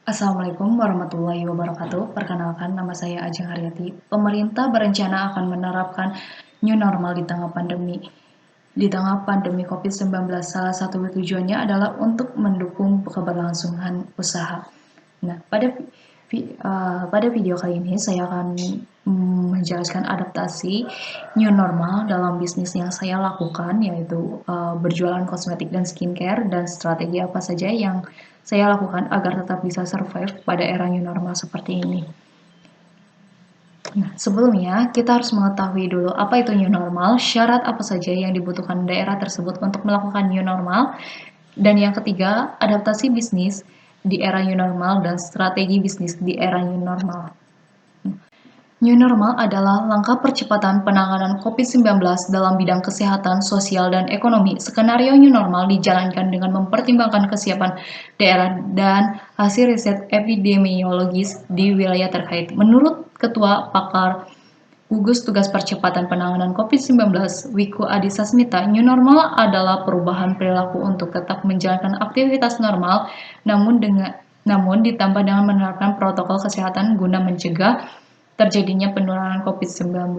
Assalamualaikum warahmatullahi wabarakatuh. Perkenalkan, nama saya Ajeng Haryati. Pemerintah berencana akan menerapkan new normal di tengah pandemi. Di tengah pandemi COVID-19, salah satu tujuannya adalah untuk mendukung keberlangsungan usaha. Nah, pada video kali ini saya akan menjelaskan adaptasi new normal dalam bisnis yang saya lakukan, yaitu berjualan kosmetik dan skincare, dan strategi apa saja yang saya lakukan agar tetap bisa survive pada era new normal seperti ini. Nah, sebelumnya kita harus mengetahui dulu apa itu new normal, syarat apa saja yang dibutuhkan daerah tersebut untuk melakukan new normal, dan yang ketiga, adaptasi bisnis di era new normal dan strategi bisnis di era new normal. New normal adalah langkah percepatan penanganan COVID-19 dalam bidang kesehatan, sosial, dan ekonomi. Skenario new normal dijalankan dengan mempertimbangkan kesiapan daerah dan hasil riset epidemiologis di wilayah terkait. Menurut Ketua Pakar Gugus Tugas Percepatan Penanganan COVID-19, Wiku Adhisa Smita, new normal adalah perubahan perilaku untuk tetap menjalankan aktivitas normal, namun ditambah dengan menerapkan protokol kesehatan guna mencegah terjadinya penularan COVID-19.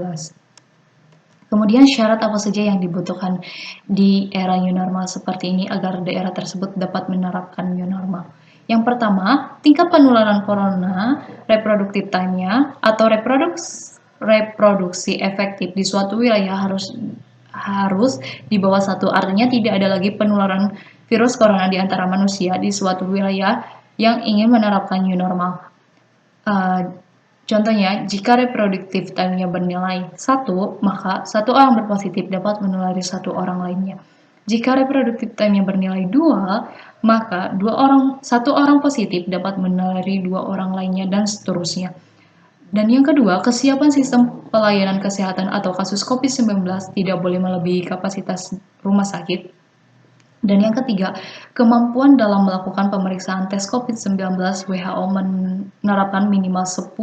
Kemudian syarat apa saja yang dibutuhkan di era new normal seperti ini agar daerah tersebut dapat menerapkan new normal? Yang pertama, tingkat penularan corona, reproductive time-nya atau reproduksi efektif di suatu wilayah harus di bawah 1. Artinya tidak ada lagi penularan virus corona di antara manusia di suatu wilayah yang ingin menerapkan new normal. Contohnya, jika reproductive time-nya bernilai 1, maka satu orang berpositif dapat menulari satu orang lainnya. Jika reproductive time-nya bernilai 2, maka satu orang positif dapat menulari 2 orang lainnya, dan seterusnya. Dan yang kedua, kesiapan sistem pelayanan kesehatan atau kasus COVID-19 tidak boleh melebihi kapasitas rumah sakit. Dan yang ketiga, kemampuan dalam melakukan pemeriksaan tes COVID-19. WHO menerapkan minimal 10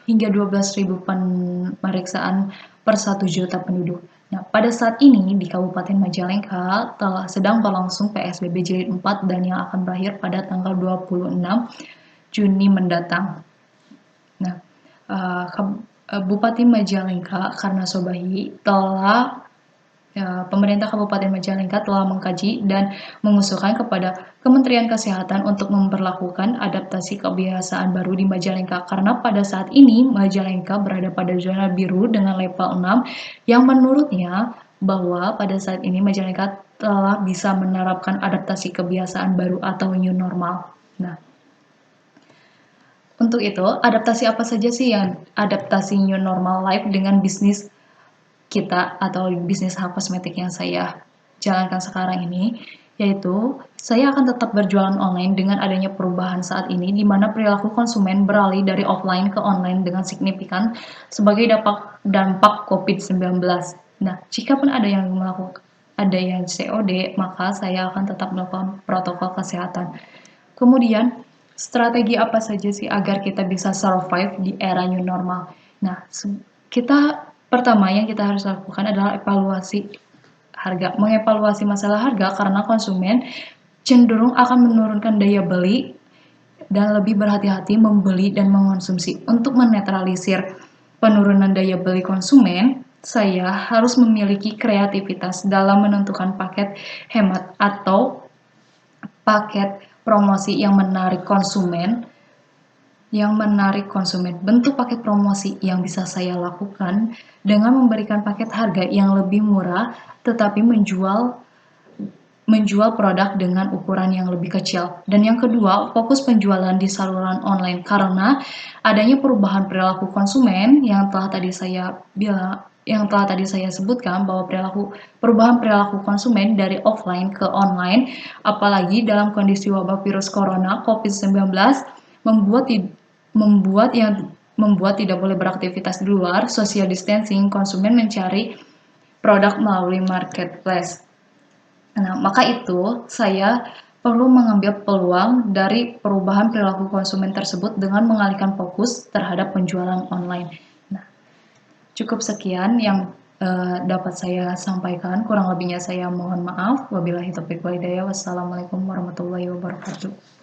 hingga 12.000 pemeriksaan per 1 juta penduduk. Nah, pada saat ini di Kabupaten Majalengka sedang berlangsung PSBB Jilid 4 dan yang akan berakhir pada tanggal 26 Juni mendatang. Nah, Bupati Majalengka Karna Sobahi Pemerintah Kabupaten Majalengka telah mengkaji dan mengusulkan kepada Kementerian Kesehatan untuk memperlakukan adaptasi kebiasaan baru di Majalengka, karena pada saat ini Majalengka berada pada zona biru dengan level 6 yang menurutnya bahwa pada saat ini Majalengka telah bisa menerapkan adaptasi kebiasaan baru atau new normal. Nah, untuk itu, adaptasi apa saja sih yang adaptasi new normal life dengan bisnis kita atau bisnis hal kosmetik yang saya jalankan sekarang ini, yaitu saya akan tetap berjualan online dengan adanya perubahan saat ini di mana perilaku konsumen beralih dari offline ke online dengan signifikan sebagai dampak COVID-19. Nah, jika pun ada yang COD, maka saya akan tetap melakukan protokol kesehatan. Kemudian, strategi apa saja sih agar kita bisa survive di era new normal? Nah, pertama yang kita harus lakukan adalah evaluasi harga. Mengevaluasi masalah harga karena konsumen cenderung akan menurunkan daya beli dan lebih berhati-hati membeli dan mengonsumsi. Untuk menetralisir penurunan daya beli konsumen, saya harus memiliki kreativitas dalam menentukan paket hemat atau paket promosi yang menarik konsumen. Bentuk paket promosi yang bisa saya lakukan dengan memberikan paket harga yang lebih murah tetapi menjual produk dengan ukuran yang lebih kecil. Dan yang kedua, fokus penjualan di saluran online karena adanya perubahan perilaku konsumen yang telah tadi saya sebutkan, bahwa perubahan perilaku konsumen dari offline ke online, apalagi dalam kondisi wabah virus corona COVID-19 membuat tidak boleh beraktivitas di luar, social distancing, konsumen mencari produk melalui marketplace. Nah, maka itu saya perlu mengambil peluang dari perubahan perilaku konsumen tersebut dengan mengalihkan fokus terhadap penjualan online. Nah, cukup sekian yang dapat saya sampaikan. Kurang lebihnya saya mohon maaf. Wabillahi taufiq wal hidayah. Wassalamualaikum warahmatullahi wabarakatuh.